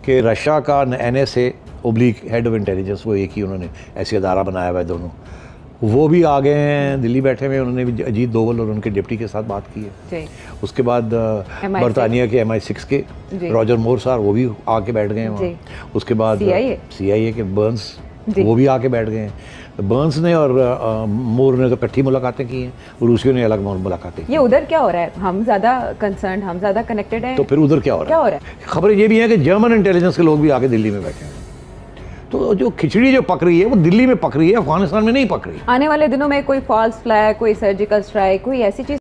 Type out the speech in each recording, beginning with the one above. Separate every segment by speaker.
Speaker 1: कि रशिया का NSA oblique head of intelligence, वो एक ही उन्होंने ऐसी अदारा बनाया हुआ है दोनों, वो भी आ गए हैं दिल्ली बैठे हुए। उन्होंने भी अजीत डोवल और उनके डिप्टी के साथ बात की है। उसके बाद बरतानिया के MI6 के रॉजर मोर साहब वो भी आके बैठ गए हैं वहाँ। उसके बाद CIA के बर्न्स वो भी आके बैठ गए हैं। बर्न्स ने और मोर ने तो इकट्ठी मुलाकातें की हैं, रूसियों ने अलग मुलाकातें की।
Speaker 2: ये उधर क्या हो रहा है? हम ज़्यादा कंसर्न, हम ज़्यादा कनेक्टेड हैं,
Speaker 1: तो फिर उधर क्या हो रहा है? खबरें ये भी हैं कि जर्मन इंटेलिजेंस के लोग भी आके दिल्ली में बैठे हैं। तो जो खिचड़ी जो पक रही है वो दिल्ली में पक रही है, अफगानिस्तान में नहीं पक रही।
Speaker 2: आने वाले दिनों में कोई फॉल्स फ्लैग, कोई सर्जिकल स्ट्राइक, कोई ऐसी चीज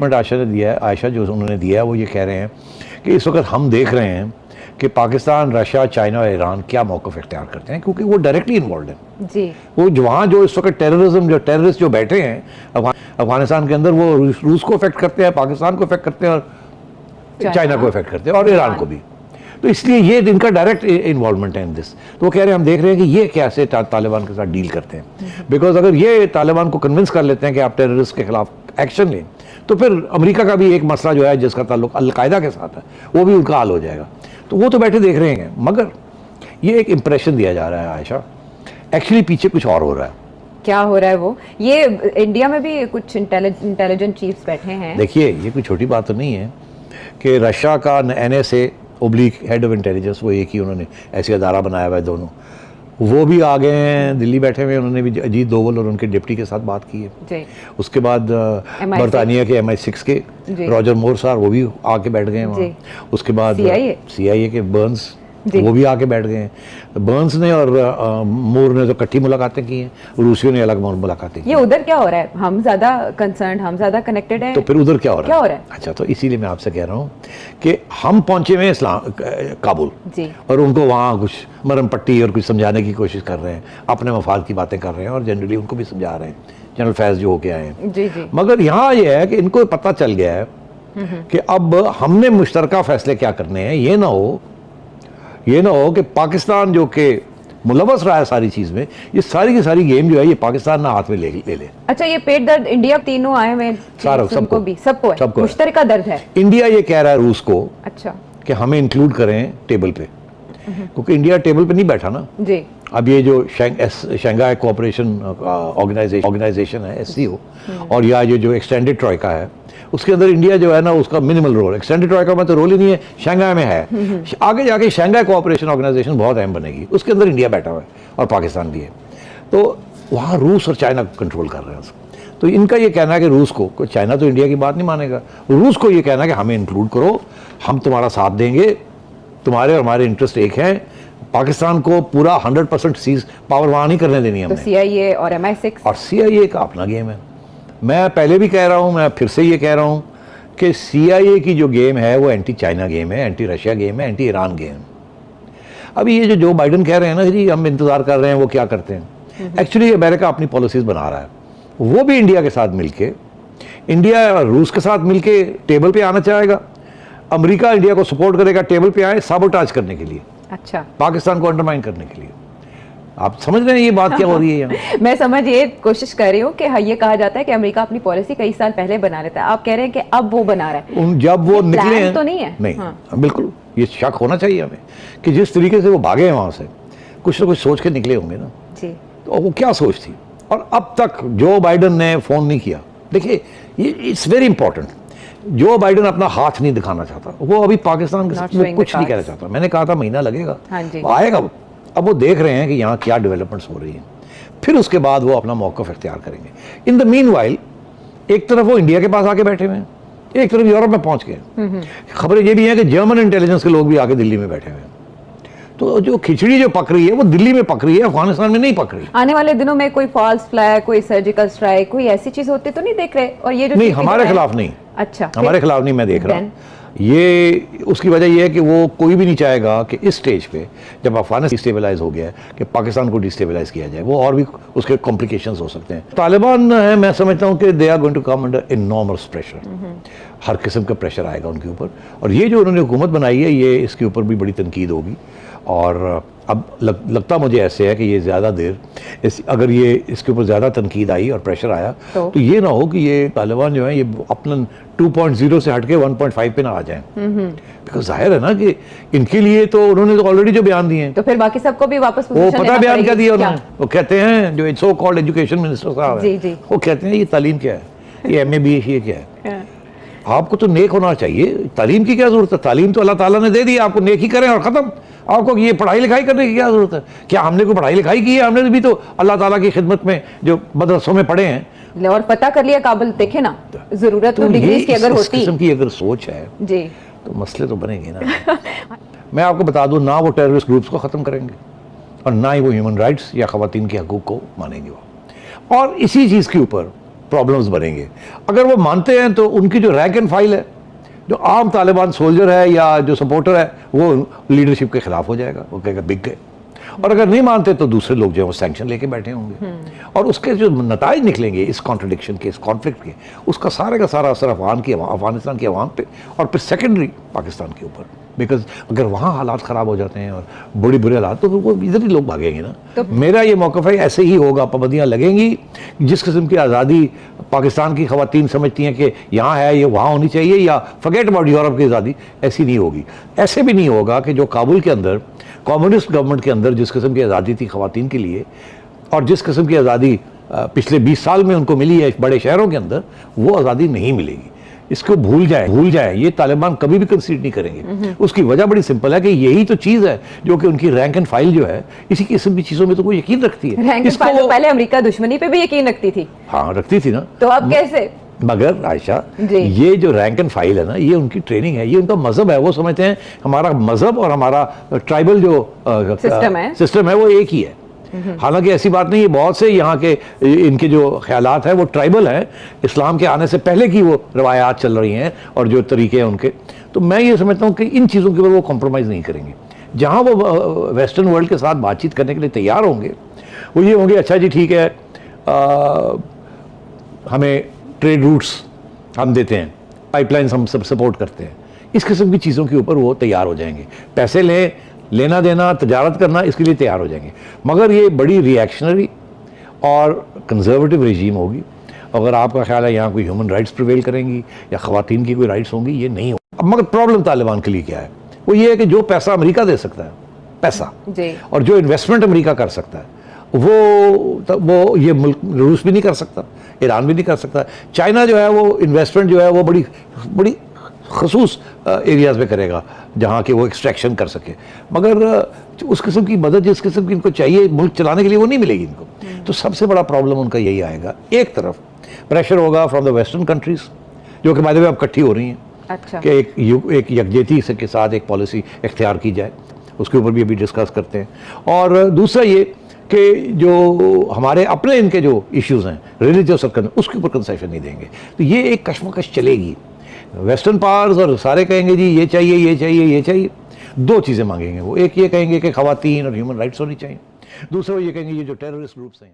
Speaker 1: आयशा ने दिया है, आयशा जो उन्होंने दिया है वो ये कह रहे हैं कि इस वक्त हम देख रहे हैं कि पाकिस्तान, रशिया, चाइना और ईरान क्या मौक़िफ़ इख्तियार करते हैं, क्योंकि वो डायरेक्टली इन्वॉल्व हैं जी। वो वहाँ जो इस वक्त टेररिस्ट जो बैठे हैं अफगानिस्तान के अंदर, वो रूस को अफेक्ट करते हैं, पाकिस्तान को अफेक्ट करते हैं और चाइना को अफेक्ट करते हैं और ईरान को भी। तो इसलिए ये इनका डायरेक्ट इन्वॉल्वमेंट है इन दिस। तो वो कह रहे हैं हम देख रहे हैं कि ये कैसे तालिबान के साथ डील करते हैं, बिकॉज अगर ये तालिबान को कन्विंस कर लेते हैं कि आप टेररिस्ट के खिलाफ एक्शन लें, तो फिर अमेरिका का भी एक मसला जो है जिसका ताल्लुक अलकायदा के साथ है वो भी उनका हल हो जाएगा। तो वो तो बैठे देख रहे हैं, मगर ये एक इम्प्रेशन दिया जा रहा है आयशा, एक्चुअली पीछे कुछ और हो रहा है।
Speaker 2: क्या हो रहा है वो? ये इंडिया में भी कुछ इंटेलिजेंट चीफ्स बैठे हैं।
Speaker 1: देखिए ये कोई छोटी बात तो नहीं है कि रशिया का NSA oblique head of intelligence, वो एक ही उन्होंने ऐसी अदारा बनाया हुआ है दोनों, वो भी आ गए हैं दिल्ली बैठे हुए। उन्होंने भी अजीत डोवल और उनके डिप्टी के साथ बात की है। उसके बाद बरतानिया के MI6 के रॉजर मोर साहब वो भी आके बैठ गए हैं वहाँ। उसके बाद CIA के बर्न्स वो भी आके बैठ गए हैं। बर्न्स ने और मोर ने तो इकट्ठी मुलाकातें की हैं, रूसियों ने अलग मुलाकातें की।
Speaker 2: ये उधर क्या हो रहा है? हम ज़्यादा कंसर्न, हम ज़्यादा कनेक्टेड हैं,
Speaker 1: तो फिर उधर क्या हो रहा है? अच्छा, तो इसीलिए मैं आपसे कह रहा हूँ कि हम पहुंचे हुए काबुल जी, और उनको वहाँ कुछ मरम पट्टी और कुछ समझाने की कोशिश कर रहे हैं, अपने मफाद की बातें कर रहे हैं और जनरली उनको भी समझा रहे हैं, जनरल फैज जो होके आए हैं जी जी। मगर यहाँ ये है कि इनको पता चल गया है कि अब हमने मुश्तरका फैसले क्या करने हैं। ये ना हो कि पाकिस्तान जो कि मुलवस रहा है सारी चीज में, ये सारी की सारी गेम जो है ये पाकिस्तान ना हाथ में ले ले।
Speaker 2: अच्छा, ये पेट दर्द इंडिया तीनों आए हुए सबको मुश्तरका दर्द है।
Speaker 1: इंडिया ये कह रहा है रूस को
Speaker 2: अच्छा कि
Speaker 1: हमें इंक्लूड करें टेबल पे, क्योंकि इंडिया टेबल पे नहीं बैठा ना जी। अब ये जो शंघाई कोऑपरेशन ऑर्गेनाइजेशन है SCO, और या ये जो एक्सटेंडेड ट्रॉयका है उसके अंदर इंडिया जो है ना उसका मिनिमल रोल, एक्सटेंडेड ट्रॉयका में तो रोल ही नहीं है, शंघाई में है। आगे जाके शंघाई कोऑपरेशन ऑर्गेनाइजेशन बहुत अहम बनेगी, उसके अंदर इंडिया बैठा हुआ है और पाकिस्तान भी है। तो वहाँ रूस और चाइना कंट्रोल कर रहे हैं उसको। तो इनका ये कहना है कि रूस को, चाइना तो इंडिया की बात नहीं मानेगा, रूस को ये कहना है कि हमें इंक्लूड करो, हम तुम्हारा साथ देंगे, तुम्हारे और हमारे इंटरेस्ट एक हैं, पाकिस्तान को पूरा 100% सीज पावर वहाँ नहीं करने देनी हमने।
Speaker 2: तो CIA और MI6
Speaker 1: और CIA का अपना गेम है। मैं पहले भी कह रहा हूँ, मैं फिर से ये कह रहा हूँ कि CIA की जो गेम है वो एंटी चाइना गेम है, एंटी रशिया गेम है, एंटी ईरान गेम। अभी ये जो बाइडन कह रहे हैं ना जी हम इंतज़ार कर रहे हैं, वो क्या करते हैं, एक्चुअली अमेरिका अपनी पॉलिसीज़ बना रहा है, वो भी इंडिया के साथ मिलके, इंडिया और रूस के साथ मिलके टेबल पे आना चाहेगा। अमेरिका इंडिया को सपोर्ट करेगा टेबल पे आए साबोटाज करने के लिए, अच्छा, पाकिस्तान को अंडरमाइन करने के लिए। आप समझ रहे हैं ये बात क्या हो रही है यहाँ?
Speaker 2: मैं समझ ये कोशिश कर रही हूँ कि ये कहा जाता है कि अमेरिका अपनी पॉलिसी कई साल पहले बना लेता है, आप कह रहे हैं कि अब वो बना रहा है।
Speaker 1: जब वो निकले हैं
Speaker 2: तो नहीं है,
Speaker 1: नहीं बिल्कुल ये शक होना चाहिए हमें कि जिस तरीके से वो भागे हैं वहां से, कुछ ना कुछ सोच के निकले होंगे ना जी। तो वो क्या सोच थी? और अब तक जो बाइडन ने फोन नहीं किया। देखिए ये इट्स वेरी इंपॉर्टेंट, जो बाइडन अपना हाथ नहीं दिखाना चाहता, वो अभी पाकिस्तान के साथ कुछ नहीं कहना चाहता। मैंने कहा था महीना लगेगा, आएगा। अब वो देख रहे हैं कि यहाँ क्या डेवलपमेंट्स हो रही हैं, फिर उसके बाद वो अपना मौक़िफ़ इख्तियार करेंगे। इन द मीनवाइल एक तरफ वो इंडिया के पास आके बैठे हुए हैं, एक तरफ यूरोप में पहुंच गए। खबरें ये भी हैं कि जर्मन इंटेलिजेंस के लोग भी आके दिल्ली में बैठे हुए हैं। तो जो खिचड़ी जो पक रही है वो दिल्ली में पक रही है, अफगानिस्तान में नहीं पक रही।
Speaker 2: आने वाले दिनों में कोई फॉल्स फ्लैग, कोई सर्जिकल स्ट्राइक, कोई ऐसी चीज होती तो नहीं देख रहे? और ये जो
Speaker 1: नहीं, हमारे खिलाफ नहीं।
Speaker 2: अच्छा,
Speaker 1: हमारे खिलाफ नहीं मैं देख रहा हूँ। ये उसकी वजह ये है कि वो कोई भी नहीं चाहेगा कि इस स्टेज पे जब अफगानिस्तान डिस्टेबलाइज हो गया है कि पाकिस्तान को डिस्टेबलाइज किया जाए, वो और भी उसके कॉम्प्लिकेशंस हो सकते हैं। तालिबान है, मैं समझता हूँ कि they are going to come under enormous pressure, हर किस्म का प्रेशर आएगा उनके ऊपर। और ये जो उन्होंने हुकूमत बनाई है ये इसके ऊपर भी बड़ी तनकीद होगी। और अब लगता मुझे ऐसे है कि ये ज़्यादा देर अगर ये इसके ऊपर ज़्यादा तनकीद आई और प्रेशर आया तो ये ना हो कि ये तालिबान जो है ये अपना 2.0 से हट के 1.5 पे ना आ जाए, बिकॉज जाहिर है ना कि इनके लिए तो उन्होंने तो ऑलरेडी जो बयान दिए हैं,
Speaker 2: तो फिर बाकी सबको भी वापस
Speaker 1: वो पता बयान क्या दिया उन्होंने, वो कहते हैं जो सो कॉल्ड एजुकेशन मिनिस्टर साहब है, वो कहते हैं ये तालीम क्या है, ये MA BA ये क्या है। आपको तो नेक होना चाहिए, तालीम की क्या जरूरत है, तालीम तो अल्लाह ताला ने दे दी, आपको नेक ही करें और ख़त्म। आपको ये पढ़ाई लिखाई करने की क्या जरूरत है? क्या हमने कोई पढ़ाई लिखाई की है? हमने भी तो अल्लाह ताला की खिदमत में जो मदरसों में पढ़े हैं
Speaker 2: और पता कर लिया काबिल। देखे ना, जरूरत तो डिग्रीज की अगर होती,
Speaker 1: इस किस्म की अगर सोच है
Speaker 2: जी
Speaker 1: तो मसले तो बनेंगे ना। मैं आपको बता दूं, ना वो टेररिस्ट ग्रुप्स को ख़त्म करेंगे और ना ही वो ह्यूमन राइट्स या ख़वातीन के हकूक़ को मानेंगे वो, और इसी चीज़ के ऊपर प्रॉब्लम्स बनेंगे। अगर वो मानते हैं तो उनकी जो रैंक एंड फाइल है, जो आम तालिबान सोल्जर है या जो सपोर्टर है, वो लीडरशिप के खिलाफ हो जाएगा, वो कहेगा बिक गए। और अगर नहीं मानते तो दूसरे लोग जो है वो सैंक्शन लेके बैठे होंगे, और उसके जो नताइज निकलेंगे इस कॉन्ट्रडिक्शन के, इस कॉन्फ्लिक्ट के, उसका सारे का सारा असर अफगानिस्तान की आवाम पे और फिर सेकेंडरी पाकिस्तान के ऊपर। बिकॉज अगर वहाँ हालात ख़राब हो जाते हैं और बड़े बुरे हालात, तो वो इधर ही लोग भागेंगे ना। तो मेरा ये मौक़िफ़ है ऐसे ही होगा, पाबंदियाँ लगेंगी। जिस किस्म की आज़ादी पाकिस्तान की ख़वातीन समझती हैं कि यहाँ है, ये वहाँ होनी चाहिए, या फॉरगेट अबाउट यूरोप की आज़ादी, ऐसी नहीं होगी। ऐसे भी नहीं होगा कि जो काबुल के अंदर कम्युनिस्ट गवर्नमेंट के अंदर जिस किस्म की आज़ादी थी ख़वातीन के लिए, और जिस किस्म की आज़ादी पिछले 20 साल में उनको मिली है बड़े शहरों के अंदर, वो आज़ादी नहीं मिलेगी। इसको भूल जाए, ये तालिबान कभी भी कंसीड नहीं करेंगे। उसकी वजह बड़ी सिंपल है कि यही तो चीज़ है जो कि उनकी रैंक एंड फाइल जो है, इसी किस्म की चीज़ों में तो कोई यकीन रखती है।
Speaker 2: रैंक एंड फाइल तो पहले अमेरिका दुश्मनी पे भी यकीन रखती थी।
Speaker 1: हाँ, रखती थी ना,
Speaker 2: तो अब कैसे?
Speaker 1: मगर आयशा, ये जो रैंक एंड फाइल है ना, ये उनकी ट्रेनिंग है, ये उनका मजहब है। वो समझते हैं हमारा मजहब और हमारा ट्राइबल जो सिस्टम है वो एक ही है। हालांकि ऐसी बात नहीं है, बहुत से यहाँ के इनके जो ख्यालात हैं वो ट्राइबल हैं, इस्लाम के आने से पहले की वो रवायात चल रही हैं और जो तरीके हैं उनके। तो मैं ये समझता हूँ कि इन चीज़ों के ऊपर वो कॉम्प्रोमाइज़ नहीं करेंगे। जहाँ वो वेस्टर्न वर्ल्ड के साथ बातचीत करने के लिए तैयार होंगे, वो ये होंगे, अच्छा जी ठीक है, हमें ट्रेड रूट्स हम देते हैं, पाइपलाइंस हम सब सपोर्ट करते हैं, इस किस्म की चीज़ों के ऊपर वो तैयार हो जाएंगे। पैसे लेना देना, तजारत करना, इसके लिए तैयार हो जाएंगे। मगर ये बड़ी रिएक्शनरी और कंजर्वेटिव रेजीम होगी। अगर आपका ख्याल है यहाँ कोई ह्यूमन राइट्स प्रिवेल करेंगी या ख़वातीन की कोई राइट्स होंगी, ये नहीं हो। अब मगर प्रॉब्लम तालिबान के लिए क्या है, वो ये है कि जो पैसा अमेरिका दे सकता है, पैसा जी, और जो इन्वेस्टमेंट अमेरिका कर सकता है, वो ये मुल्क रूस भी नहीं कर सकता, ईरान भी नहीं कर सकता। चाइना जो है वो इन्वेस्टमेंट जो है वो बड़ी खसूस एरियाज़ में करेगा जहाँ के वो एक्सट्रैक्शन कर सके, मगर उस किस्म की मदद जिस किस्म की इनको चाहिए मुल्क चलाने के लिए वो नहीं मिलेगी इनको। तो सबसे बड़ा प्रॉब्लम उनका यही आएगा। एक तरफ प्रेशर होगा फ्रॉम द वेस्टर्न कंट्रीज, जो कि बाय द वे अब इकट्ठी हो रही हैं, अच्छा, कि एक यकजहती के साथ एक पॉलिसी इख्तियार की जाए, उसके ऊपर भी अभी डिस्कस करते हैं। और दूसरा ये कि जो हमारे अपने इनके जो इश्यूज़ हैं रिलीजियस और उसके ऊपर कंसेशन नहीं देंगे। तो ये एक कशमकश चलेगी। वेस्टर्न पावर्स और सारे कहेंगे जी ये चाहिए, ये चाहिए, ये चाहिए। दो चीज़ें मांगेंगे वो, एक ये कहेंगे कि ख़वातीन और ह्यूमन राइट्स होनी चाहिए, दूसरा ये कहेंगे ये जो टेररिस्ट ग्रुप्स हैं